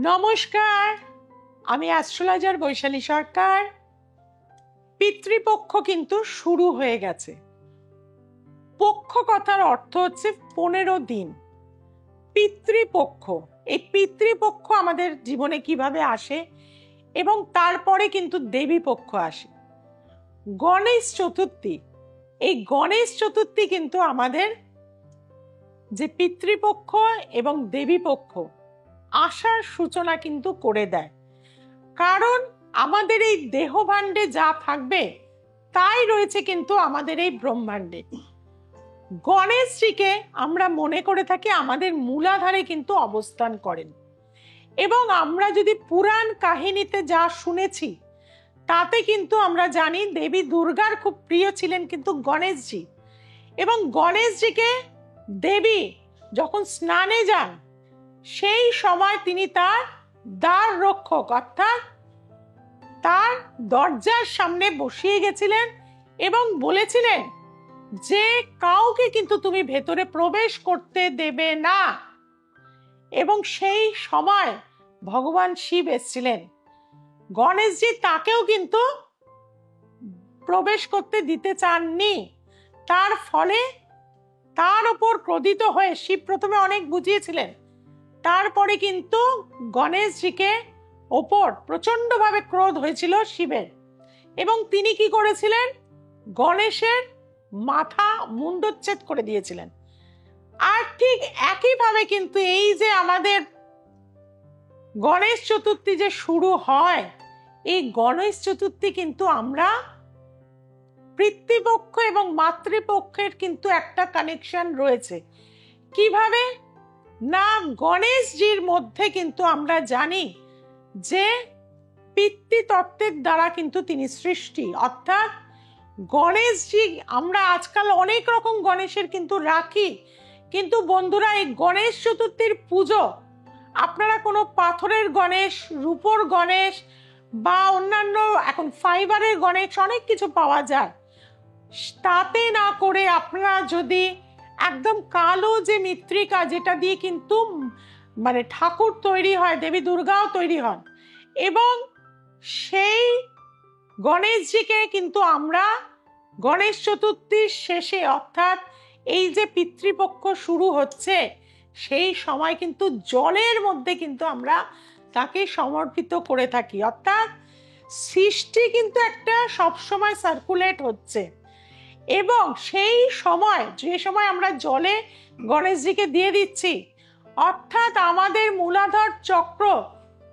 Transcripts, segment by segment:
নমস্কার, আমি অ্যাস্ট্রোলজার বৈশালী সরকার। পিতৃপক্ষ কিন্তু শুরু হয়ে গেছে। পক্ষ কথার অর্থ হচ্ছে 15 দিন। পিতৃপক্ষ, এই পিতৃপক্ষ আমাদের জীবনে কিভাবে আসে এবং তারপরে কিন্তু দেবী পক্ষ আসে। গণেশ চতুর্থী, এই গণেশ চতুর্থী কিন্তু আমাদের যে পিতৃপক্ষ এবং দেবী পক্ষ আসার সূচনা কিন্তু করে দেয়। কারণ আমাদের এই দেহভাণ্ডে যা থাকবে তাই রয়েছে কিন্তু আমাদের এই ব্রহ্মাণ্ডে। গণেশজিকে আমরা মনে করে থাকি আমাদের মূলাধারে কিন্তু অবস্থান করেন, এবং আমরা যদি পুরাণ কাহিনীতে যা শুনেছি তাতে কিন্তু আমরা জানি দেবী দুর্গার খুব প্রিয় ছিলেন কিন্তু গণেশজি। এবং গণেশজিকে দেবী যখন স্নানে যান সেই সময় তিনি তার দ্বার রক্ষক অর্থাৎ তার দরজার সামনে বসিয়ে গেছিলেন এবং বলেছিলেন যে কাউকে কিন্তু তুমি ভেতরে প্রবেশ করতে দেবে না। এবং সেই সময় ভগবান শিব এসেছিলেন, গণেশজি তাকেও কিন্তু প্রবেশ করতে দিতে চাননি। তার ফলে তার উপর ক্রোধিত হয়ে শিব প্রথমে অনেক বুঝিয়েছিলেন, তারপরে কিন্তু গণেশজিকে ওপর প্রচন্ডভাবে ক্রোধ হয়েছিল শিবের, এবং তিনি কি করেছিলেন, গণেশের মাথা মুন্ডচ্ছেদ করে দিয়েছিলেন। আর ঠিক একইভাবে কিন্তু এই যে আমাদের গণেশ চতুর্থী যে শুরু হয়, এই গণেশ চতুর্থী কিন্তু আমরা পিতৃপক্ষ এবং মাতৃপক্ষের কিন্তু একটা কানেকশন রয়েছে। কিভাবে না, গণেশজির মধ্যে কিন্তু আমরা জানি যে পিতৃতত্ত্বের দ্বারা কিন্তু তিনি সৃষ্টি, অর্থাৎ গণেশজি আমরা আজকাল অনেক রকম গণেশের কিন্তু রাখি, কিন্তু বন্ধুরা এই গণেশ চতুর্থীর পুজো আপনারা কোনো পাথরের গণেশ, রূপোর গণেশ বা অন্যান্য এখন ফাইবারের গণেশ অনেক কিছু পাওয়া যায়, তাতে না করে আপনারা যদি একদম কালো যে মৃত্তিকা যেটা দিয়ে কিন্তু মানে ঠাকুর তৈরি হয়, দেবী দুর্গাও তৈরি হন, এবং সেই গণেশজিকে কিন্তু আমরা গণেশ চতুর্থীর শেষে অর্থাৎ এই যে পিতৃপক্ষ শুরু হচ্ছে সেই সময় কিন্তু জলের মধ্যে কিন্তু আমরা তাকে সমর্পিত করে থাকি। অর্থাৎ সৃষ্টি কিন্তু একটা সবসময় সার্কুলেট হচ্ছে, এবং সেই সময় যে সময় আমরা জলে গণেশজিকে দিয়ে দিচ্ছি অর্থাৎ আমাদের মূলাধার চক্র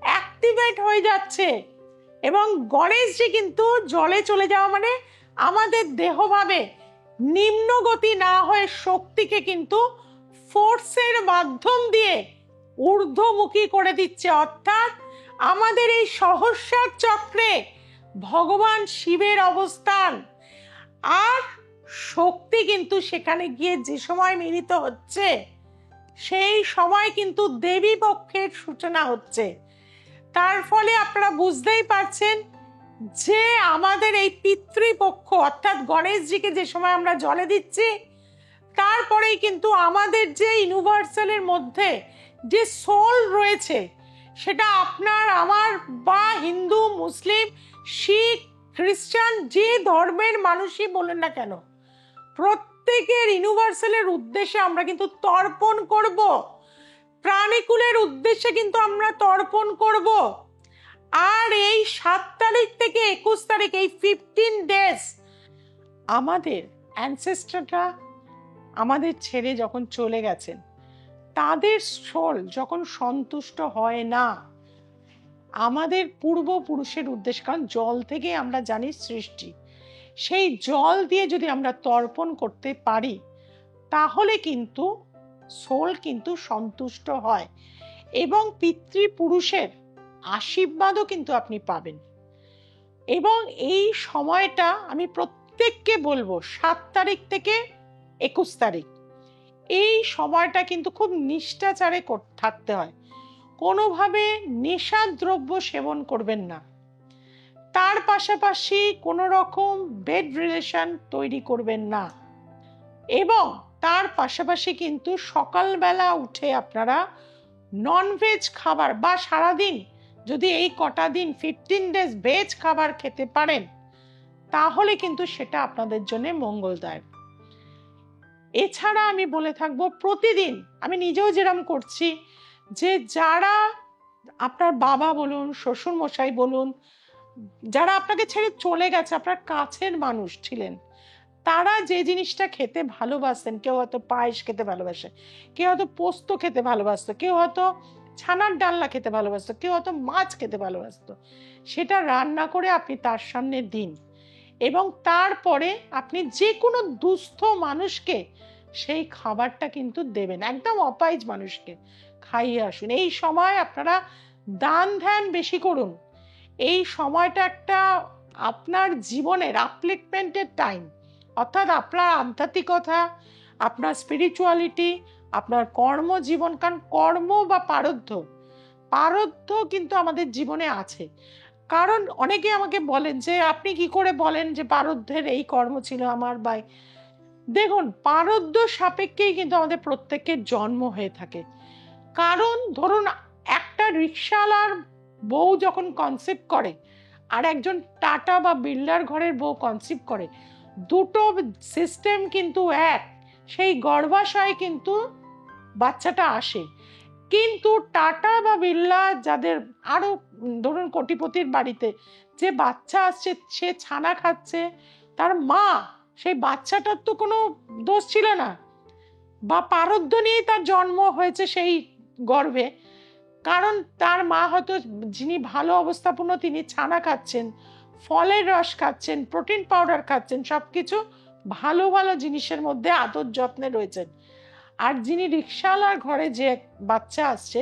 অ্যাক্টিভেট হয়ে যাচ্ছে, এবং গণেশজি কিন্তু জলে চলে যাওয়া মানে আমাদের দেহভাবে নিম্নগতি না হয়ে শক্তিকে কিন্তু ফোর্সের মাধ্যম দিয়ে ঊর্ধ্বমুখী করে দিচ্ছে। অর্থাৎ আমাদের এই সহস্রার চক্রে ভগবান শিবের অবস্থান, আর শক্তি কিন্তু সেখানে গিয়ে যে সময় মিলিত হচ্ছে সেই সময় কিন্তু দেবী পক্ষের সূচনা হচ্ছে। তার ফলে আপনারা বুঝতেই পারছেন যে আমাদের এই পিতৃপক্ষ অর্থাৎ গণেশজিকে যে সময় আমরা জলে দিচ্ছি তারপরেই কিন্তু আমাদের যে ইউনিভার্সালের মধ্যে যে সোল রয়েছে সেটা আপনার আমার বা হিন্দু, মুসলিম, শিখ, খ্রিস্টান যে ধর্মের মানুষই বলেন না কেন, প্রত্যেকের ইউনিভার্সালের উদ্দেশ্যে আমরা কিন্তু তর্পণ করব, প্রাণীকুলের উদ্দেশ্যে কিন্তু আমরা তর্পণ করব। আর এই 7 তারিখ থেকে 21 তারিখ এই 15 ডেজ আমাদের অ্যানসেস্টররা আমাদের ছেড়ে যখন চলে গেছেন তাদের সোল যখন সন্তুষ্ট হয় না আমাদের পূর্বপুরুষের উদ্দেশ্যে, কারণ জল থেকে আমরা জানি সৃষ্টি, সেই জল দিয়ে যদি আমরা তর্পণ করতে পারি তাহলে কিন্তু সোল কিন্তু সন্তুষ্ট হয়, এবং পিতৃপুরুষের আশীর্বাদও কিন্তু আপনি পাবেন। এবং এই সময়টা আমি প্রত্যেককে বলবো 7 তারিখ থেকে 21 তারিখ এই সময়টা কিন্তু খুব নিষ্ঠাচারে থাকতে হয়, কোনোভাবে নেশাদ্রব্য সেবন করবেন না, তার পাশাপাশি কোনো রকম বেড রিলেশন তৈরি করবেন না, এবং তার পাশাপাশি কিন্তু সকালবেলা উঠে আপনারা ননভেজ খাবার বা সারাদিন যদি এই কটা দিন 15 ডেজ ভেজ খাবার খেতে পারেন, তাহলে কিন্তু সেটা আপনাদের জন্য মঙ্গলদায়ক। এছাড়া আমি বলে থাকবো প্রতিদিন, আমি নিজেও যেরকম করছি, যে যারা আপনার বাবা বলুন, শ্বশুর মশাই বলুন, যারা আপনাকে ছেড়ে চলে গেছে, আপনার কাছের মানুষ ছিলেন, তারা যে জিনিসটা খেতে ভালোবাসেন, কেউ হয়তো পায়েস খেতে ভালোবাসে, কেউ হয়তো পোস্ত খেতে ভালোবাসতো, কেউ হয়তো ছানার ডালনা খেতে ভালোবাসতো, কেউ হয়তো মাছ খেতে ভালোবাসতো, সেটা রান্না করে আপনি তার সামনে দিন। এবং তারপরে আপনি যে কোনো দুস্থ মানুষকে সেই খাবারটা কিন্তু দেবেন, একদম অপাইজ মানুষকে খাইয়ে আসুন। এই সময় আপনারা দান ধ্যান বেশি করুন। এই সময়টা একটা আপনার জীবনের আপলিফমেন্টের টাইম, অর্থাৎ আপনার আধ্যাত্মিকতা, আপনার স্পিরিচুয়ালিটি, আপনার কর্মজীবন, কারণ কর্ম বা পারদ্ধ কিন্তু আমাদের জীবনে আছে। কারণ অনেকে আমাকে বলেন যে আপনি কি করে বলেন যে পারদ্ধের এই কর্ম ছিল আমার, বা দেখুন পারদ্ধ সাপেক্ষেই কিন্তু আমাদের প্রত্যেকের জন্ম হয়ে থাকে। কারণ ধরুন একটা রিক্সাওয়ালার বউ যখন কনসেপ্ট করে আর একজন টাটা বা বিল্ডার ঘরের বউ কনসেপ্ট করে, দুটো সিস্টেম কিন্তু এক, সেই গর্ভাশয়ে কিন্তু বাচ্চাটা আসে। কিন্তু টাটা বা বিড়লা যাদের আরো ধরুন কোটিপতির বাড়িতে যে বাচ্চা আসছে, সে ছানা খাচ্ছে, তার মা, সেই বাচ্চাটার তো কোনো দোষ ছিল না, বা পারদ্ধ নিয়েই তার জন্ম হয়েছে সেই গর্ভে। কারণ তার মা হয়তো, যিনি ভালো অবস্থাপূর্ণ, তিনি ছানা খাচ্ছেন, ফলের রস খাচ্ছেন, প্রোটিন পাউডার খাচ্ছেন, সবকিছু ভালো ভালো জিনিসের মধ্যে আদর যত্নে রয়েছেন। আর যিনি রিক্সাওয়ালার ঘরে যে বাচ্চা আসছে,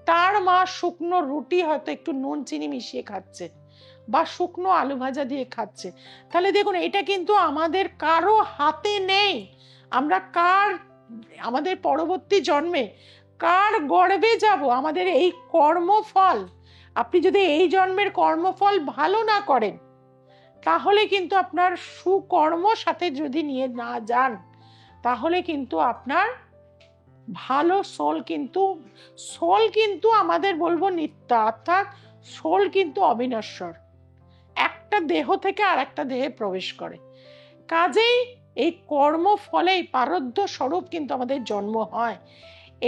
তার মা শুকনো রুটি হয়তো একটু নুন চিনি মিশিয়ে খাচ্ছে, বা শুকনো আলু ভাজা দিয়ে খাচ্ছে। তাহলে দেখুন এটা কিন্তু আমাদের কারো হাতে নেই। আমরা আমাদের পরবর্তী জন্মে কার গর্ভে যাব, আমাদের এই কর্মফল, আপনি যদি এই জন্মের কর্মফল ভালো না করেন, তাহলে কিন্তু আপনার সুকর্ম সাথে যদি নিয়ে না যান, তাহলে কিন্তু আপনার ভালো সোল কিন্তু আমাদের বলবো নিত্যা, অর্থাৎ সোল কিন্তু অবিনশ্বর, একটা দেহ থেকে আর একটা দেহে প্রবেশ করে। কাজেই এই কর্মফলেই পারদ্ধ স্বরূপ কিন্তু আমাদের জন্ম হয়।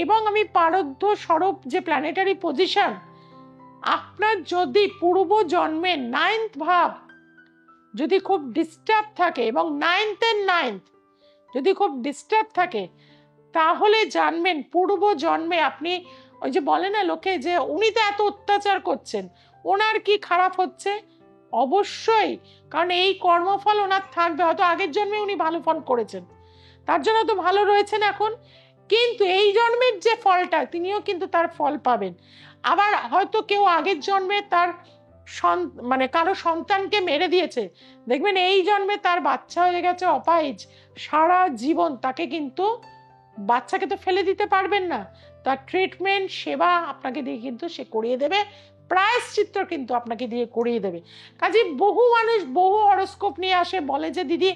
এবং আমি পারদ্ধ স্বরূপ যে প্ল্যানেটারি পজিশন, আপনার যদি পূর্ব জন্মে 9th ভাব যদি খুব ডিস্টার্ব থাকে, এবং 9th যদি খুব ডিস্টার্ব থাকে, তাহলে জানবেন পূর্ব জন্মে আপনি, ওই যে বলে না লোকে যে উনি তো এত অত্যাচার করছেন, ওনার কি খারাপ হচ্ছে? অবশ্যই, কারণ এই কর্মফল ওনার থাকবে। হয়তো আগের জন্মে উনি ভালো ফল করেছেন, তার জন্য তো ভালো রয়েছেন এখন, কিন্তু এই জন্মের যে ফলটা, তিনিও কিন্তু তার ফল পাবেন। আবার হয়তো কেউ আগের জন্মে তার কারো সন্তানকে মেরে দিয়েছে, দেখবেন এই জন্মে তার বাচ্চা হয়ে গেছে অপাইজ, সারা জীবন তাকে কিন্তু, বাচ্চাকে তো ফেলে দিতে পারবেন না, তার ট্রিটমেন্ট সেবা আপনাকে দিয়ে কিন্তু সে করিয়ে দেবে, প্রায়শ্চিত্ত কিন্তু আপনাকে দিয়ে করিয়ে দেবে। কাজে বহু মানুষ বহু হরোস্কোপ নিয়ে আসে, বলে যে দিদি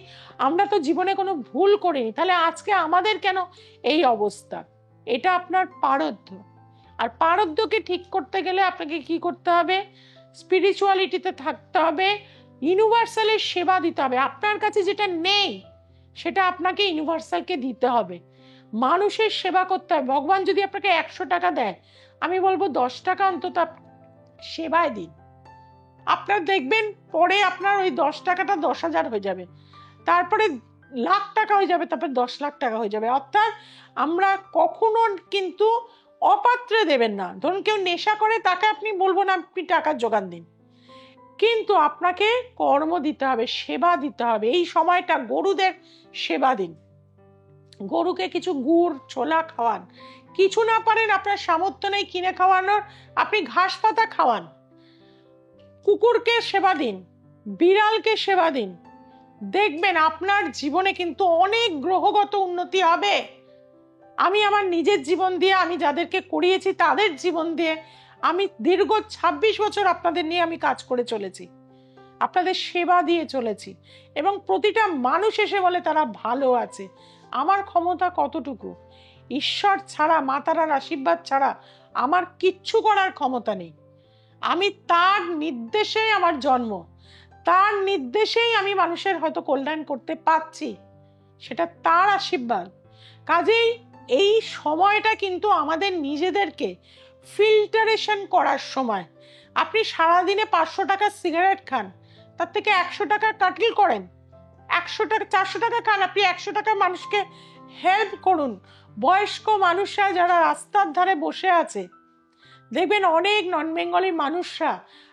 আমরা তো জীবনে কোনো ভুল করিনি, তাহলে আজকে আমাদের কেন এই অবস্থা? এটা আপনার পারদ্ধ। আর পারদ্ধকে ঠিক করতে গেলে আপনাকে কি করতে হবে? স্পিরিচুয়ালিটিতে থাকতে হবে, ইউনিভার্সালের সেবা দিতে হবে। আপনার কাছে যেটা নেই সেটা আপনাকে ইউনিভার্সালকে দিতে হবে, মানুষের সেবা করতে হবে। ভগবান যদি আপনাকে 100 টাকা দেয়, আমি বলবো 10 টাকা অন্তত সেবায় দিন। আপনার দেখবেন পরে আপনার ওই 10 টাকাটা 10,000 হয়ে যাবে, তারপরে লাখ টাকা হয়ে যাবে, তারপরে 10 লাখ টাকা হয়ে যাবে। অর্থাৎ আমরা কখনো কিন্তু অপাত্রে দেবেন না। ধরুন কেউ নেশা করে, তাকে আপনি বলবো না আপনি টাকার যোগান দিন, কিন্তু আপনাকে কর্ম দিতে হবে, সেবা দিতে হবে। এই সময়টা গরুদের সেবা দিন, গরুকে কিছু গুড় ছোলা খাওয়ান, কিছু না পারেন, আপনার সামর্থ্য নেই কিনে খাওয়ানোর, আপনি ঘাস পাতা খাওয়ান, কুকুরকে সেবা দিন, বিড়ালকে সেবা দিন, দেখবেন আপনার জীবনে কিন্তু অনেক গ্রহগত উন্নতি হবে। আমি আমার নিজের জীবন দিয়ে, আমি যাদেরকে করিয়েছি তাদের জীবন দিয়ে, আমি দীর্ঘ 26 বছর আপনাদের নিয়ে আমি কাজ করে চলেছি, আপনাদের সেবা দিয়ে চলেছি, এবং প্রতিটা মানুষ এসে বলে তারা ভালো আছে। আমার ক্ষমতা কতটুকু? ঈশ্বর ছাড়া, মা তারার আশীর্বাদ ছাড়া আমার কিচ্ছু করার ক্ষমতা নেই, আমি তার নির্দেশেই আমার জন্ম, তার নির্দেশেই আমি মানুষের হয়তো কল্যাণ করতে পারছি, সেটা তার আশীর্বাদ। কাজেই এই সময়টা কিন্তু আমাদের নিজেদেরকে ফিল্টারেশন করার সময়। আপনি সারাদিনে 500 টাকার সিগারেট খান, তার থেকে 100 টাকার কাটল করেন, 100 টাকা 400 টাকা খান, আপনি 100 টাকা মানুষকে হেল্প করুন। বয়স্ক মানুষরা যারা রাস্তার ধারে বসে আছে, দেখবেন অনেক নন বেঙ্গলি মানুষরা,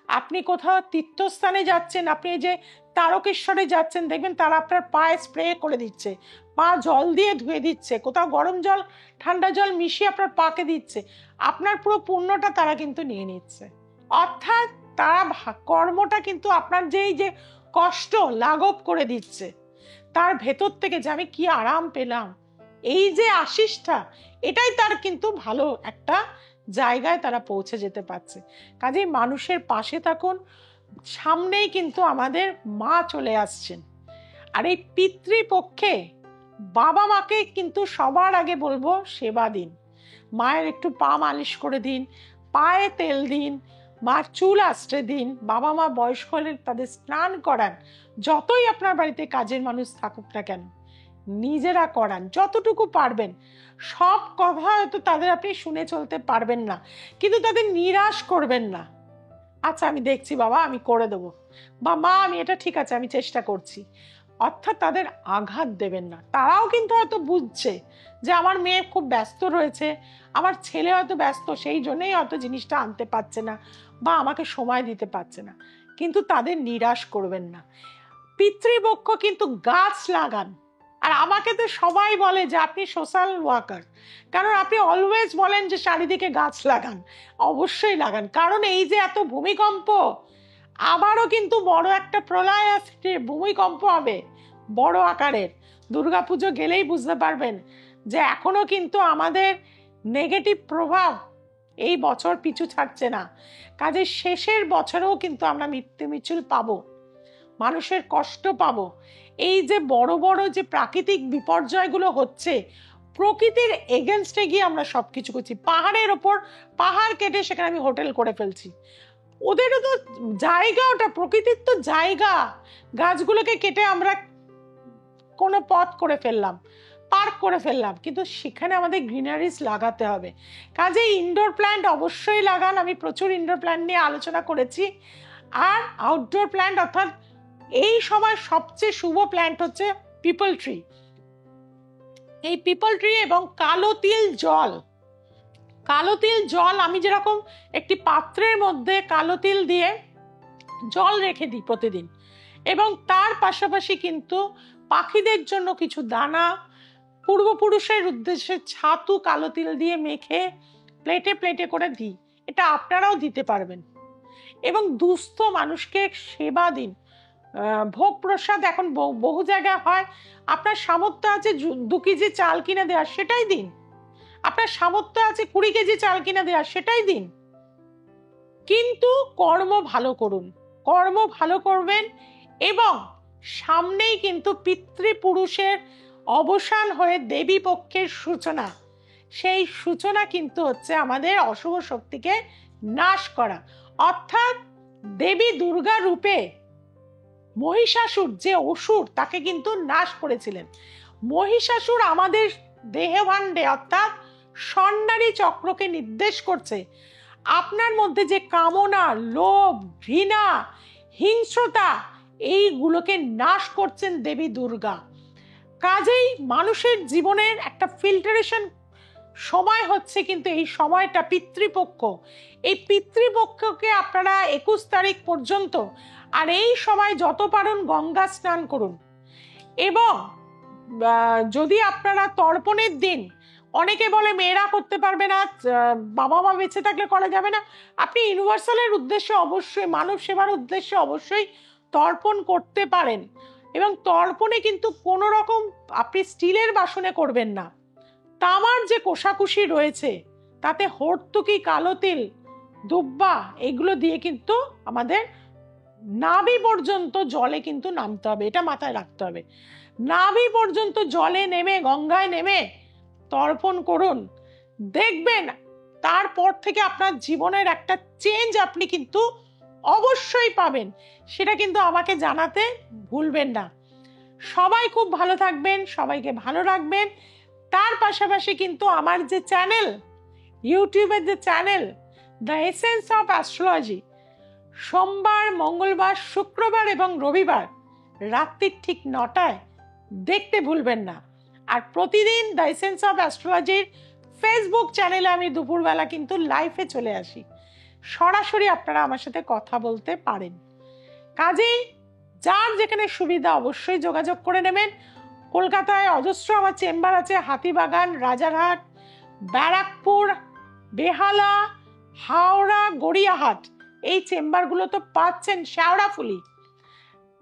আপনি কোথাও তীর্থস্থানে যাচ্ছেন, আপনি যে তারকেশ্বরে যাচ্ছেন, দেখবেন তারা আপনার পায়ে স্প্রে করে দিচ্ছে, পা জল দিয়ে ধুয়ে দিচ্ছে, কোথাও গরম জল ঠান্ডা জল মিশিয়ে আপনার পাকে দিচ্ছে, আপনার পুরো পুণ্যটা তারা কিন্তু নিয়ে নিচ্ছে। অর্থাৎ তারা কর্মটা কিন্তু আপনার যে কষ্ট লাঘব করে দিচ্ছে, তার ভেতর থেকে যে আমি কি আরাম পেলাম, এই যে আশিসটা, এটাই তার কিন্তু ভালো একটা জায়গায় তারা পৌঁছে যেতে পারছে। কাজেই মানুষের পাশে থাকুন, সামনেই কিন্তু আমাদের মা চলে আসছেন। আর এই পিতৃপক্ষে বাবা মাকে কিন্তু সবার আগে বলবো সেবা দিন, মায়ের একটু পা মালিশ করে দিন, পায়ে তেল দিন, মার চুল আঁচড়ে দিন, বাবা মা বয়স্ক হলে তাদের স্নান করান, যতই আপনার বাড়িতে কাজের মানুষ থাকুক না কেন নিজেরা করান যতটুকু পারবেন। সব কথা হয়তো তাদের আপনি শুনে চলতে পারবেন না, কিন্তু তাদের নিরাশ করবেন না। আচ্ছা আমি দেখছি বাবা, আমি করে দেবো, বা মা আমি এটা ঠিক আছে আমি চেষ্টা করছি। অর্থাৎ তাদের আঘাত দেবেন না। তারাও কিন্তু হয়তো বুঝছে যে আমার মেয়ে খুব ব্যস্ত রয়েছে, আমার ছেলে হয়তো ব্যস্ত, সেই জন্যই হয়তো জিনিসটা আনতে পারছে না বা আমাকে সময় দিতে পারছে না, কিন্তু তাদের নিরাশ করবেন না। পিতৃপক্ষ কিন্তু গাছ লাগান। আর আমাকে তো সবাই বলে যে আপনি সোশ্যাল ওয়ার্কার, কারণ আপনি অলওয়েজ বলেন যে চারিদিকে গাছ লাগান। অবশ্যই লাগান, কারণ এই যে এত ভূমিকম্প, আবারও কিন্তু বড় একটা প্রলয় আসছে, ভূমিকম্প হবে বড় আকারের। দুর্গাপুজো গেলেই বুঝতে পারবেন যে এখনো কিন্তু আমাদের নেগেটিভ প্রভাব এই বছর পিছু ছাড়ছে না। কাজে শেষের বছরেও কিন্তু আমরা মৃত্যু মিছিল পাবো, মানুষের কষ্ট পাবো। এই যে বড় বড় যে প্রাকৃতিক বিপর্যয়গুলো হচ্ছে, প্রকৃতির এগেনস্টে গিয়ে আমরা সবকিছু করছি। পাহাড়ের ওপর পাহাড় কেটে সেখানে আমি হোটেল করে ফেলছি, ওদেরও তো জায়গা, ওটা প্রকৃতির তো জায়গা। গাছগুলোকে কেটে আমরা কোনো পথ করে ফেললাম, পার্ক করে ফেললাম, কিন্তু সেখানে আমাদের গ্রিনারিজ লাগাতে হবে। কাজে ইনডোর প্ল্যান্ট অবশ্যই লাগান, আমি প্রচুর ইনডোর প্ল্যান্ট নিয়ে আলোচনা করেছি। আর আউটডোর প্ল্যান্ট, অর্থাৎ এই সময় সবচেয়ে শুভ প্ল্যান্ট হচ্ছে পিপল ট্রি। এই পিপল ট্রি এবং কালো তিল জল, কালো তিল জল আমি যেরকম একটি পাত্রের মধ্যে কালো তিল দিয়ে জল রেখে দিই প্রতিদিন, এবং তার পাশাপাশি কিন্তু পাখিদের জন্য কিছু দানা, পূর্বপুরুষের উদ্দেশ্যে ছাতু কালো তিল দিয়ে মেখে প্লেটে প্লেটে করে দিই। এটা আপনারাও দিতে পারবেন। এবং দুস্থ মানুষকে সেবা দিন। ভোগ প্রসাদ এখন বহু জায়গায় হয়, আপনার সামর্থ্য আছে 2 কেজি চাল কিনে দেওয়ার, সেটাই দিন। আপনার সামর্থ্য আছে 20 কেজি চাল কিনে দেওয়ার, সেটাই দিন। কিন্তু কর্ম ভালো করুন, কর্ম ভালো করবেন। এবং সামনেই কিন্তু পিতৃপুরুষের অবসান হয়ে দেবী পক্ষের সূচনা। সেই সূচনা কিন্তু হচ্ছে আমাদের অশুভ শক্তিকে নাশ করা। অর্থাৎ দেবী দুর্গা রূপে মহিষাসুর যে অসুর, তাকে কিন্তু নাশ করেছিলেন। মহিষাসুর আমাদের দেহভাণ্ডে অর্থাৎ ষণ্ডারী চক্রকে নির্দেশ করছে। আপনার মধ্যে যে কামনা, লোভ, ঘৃণা, হিংস্রতা, এইগুলোকে নাশ করছেন দেবী দুর্গা। কাজেই মানুষের জীবনের একটা ফিল্টারেশন সময় হচ্ছে কিন্তু এই সময়টা পিতৃপক্ষ। এই পিতৃপক্ষকে আপনারা 21 তারিখ পর্যন্ত, আর এই সময় যত পারেন গঙ্গা স্নান করুন। এবং যদি আপনারা তর্পণের দিন, অনেকে বলে মেয়েরা করতে পারবে না, বাবা মা বেঁচে থাকলে করা যাবে না, আপনি ইউনিভার্সালের উদ্দেশ্যে অবশ্যই, মানব সেবার উদ্দেশ্যে অবশ্যই তর্পণ করতে পারেন। এবং তর্পণে কিন্তু কোনো রকম আপনি স্টিলের বাসনে করবেন না। তামার যে কোষাকুষি রয়েছে তাতে হর্তুকি, কালো তিল, দুব্বা এগুলো দিয়ে কিন্তু আমাদের নাভি পর্যন্ত জলে কিন্তু নামতে হবে, এটা মাথায় রাখতে হবে। নাভি পর্যন্ত জলে নেমে, গঙ্গায় নেমে তর্পণ করুন, দেখবেন তারপর থেকে আপনার জীবনের একটা চেঞ্জ আপনি কিন্তু অবশ্যই পাবেন। সেটা কিন্তু আমাকে জানাতে ভুলবেন না। সবাই খুব ভালো থাকবেন, সবাইকে ভালো রাখবেন। তার পাশাপাশি কিন্তু আমার যে চ্যানেল, ইউটিউবের যে channel the essence of astrology, সোমবার, মঙ্গলবার, শুক্রবার এবং রবিবার রাত্রির ঠিক 9টায় দেখতে ভুলবেন না। আর প্রতিদিন দ্য এসেন্স অফ অ্যাস্ট্রোলজির ফেসবুক চ্যানেলে আমি দুপুরবেলা কিন্তু লাইভে চলে আসি, সরাসরি আপনারা আমার সাথে কথা বলতে পারেন। কাজেই যার যেখানে সুবিধা অবশ্যই যোগাযোগ করে নেবেন। কলকাতায় অজস্র আমার চেম্বার আছে, হাতিবাগান, রাজারহাট, ব্যারাকপুর, বেহালা, হাওড়া, গড়িয়াহাট, এই চেম্বারগুলো তো পাচ্ছেন শেওড়াফুলি।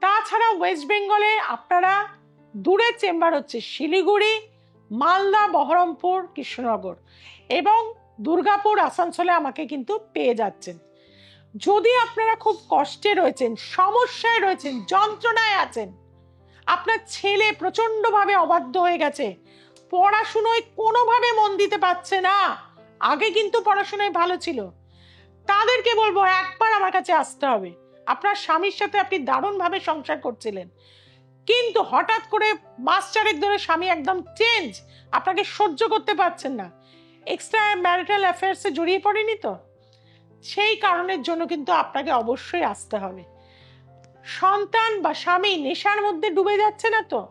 তাছাড়া ওয়েস্ট বেঙ্গলে আপনারা দূরের চেম্বার হচ্ছে শিলিগুড়ি, মালদা, বহরমপুর, কৃষ্ণনগর এবং দুর্গাপুর, আসানসোলে আমাকে কিন্তু পেয়ে যাচ্ছেন। যদি আপনারা খুব কষ্টে রয়েছেন, সমস্যায় রয়েছেন, যন্ত্রণায় আছেন, আপনার ছেলে প্রচন্ডভাবে অবাধ্য হয়ে গেছে, পড়াশুনোয় কোনোভাবে মন দিতে পারছে না, আগে কিন্তু পড়াশোনায় ভালো ছিল, তাদেরকে বলবো একবার আমার কাছে আসতে হবে। আপনার স্বামীর সাথে আপনি দারুণভাবে সংসার করছিলেন, কিন্তু হঠাৎ করে মাস চারেক ধরে স্বামী একদম চেঞ্জ, আপনাকে সহ্য করতে পারছেন না, এক্সট্রা ম্যারিটাল অ্যাফেয়ার্সে জড়িয়ে পড়েনি তো, সেই কারণের জন্য কিন্তু আপনাকে অবশ্যই আসতে হবে। সন্তান বা স্বামী নেশার মধ্যে ডুবে যাচ্ছে না তো,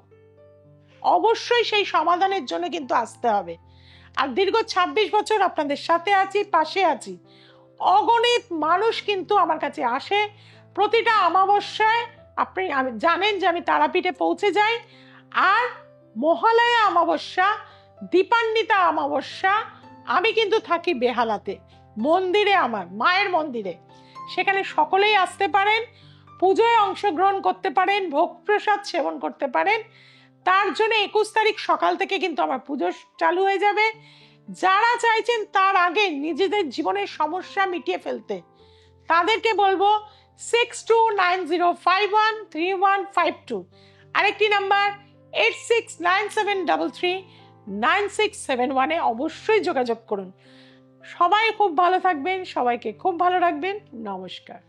অবশ্যই সেই সমাধানের জন্য কিন্তু আসতে হবে। আর দীর্ঘ 26 বছর আপনাদের সাথে আছি, পাশে আছি। অগণিত মানুষ কিন্তু আমার কাছে আসে প্রতিটা অমাবস্যায়। আপনি জানেন যে আমি তারাপীঠে পৌঁছে যাই। আর মহালয়া অমাবস্যা, দীপান্বিতা অমাবস্যা আমি কিন্তু থাকি বেহালাতে, মন্দিরে, আমার মায়ের মন্দিরে। সেখানে সকলেই আসতে পারেন, পুজোয় অংশগ্রহণ করতে পারেন, ভোগ প্রসাদ সেবন করতে পারেন। তার জন্য 21 তারিখ সকাল থেকে কিন্তু আমার পুজো চালু হয়ে যাবে। যারা চাইছেন তার আগে নিজেদের জীবনের সমস্যা মিটিয়ে ফেলতে, তাদেরকে বলবো 6290513152, আরেকটি নাম্বার 8697339671 অবশ্যই যোগাযোগ করুন। সবাই খুব ভালো থাকবেন, সবাইকে খুব ভালো রাখবেন। নমস্কার।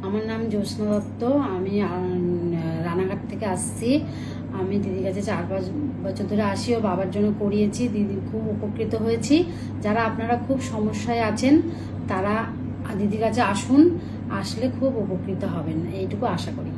আমার নাম জ্যোৎস্না দত্ত, আমি রানাঘাট থেকে আসছি। আমি দিদির কাছে 4-5 বছর ধরে আসি ও বাবার জন্য করিয়েছি, দিদি খুব উপকৃত হয়েছি। যারা আপনারা খুব সমস্যায় আছেন তারা দিদির কাছে আসুন, আসলে খুব উপকৃত হবেন, এইটুকু আশা করি।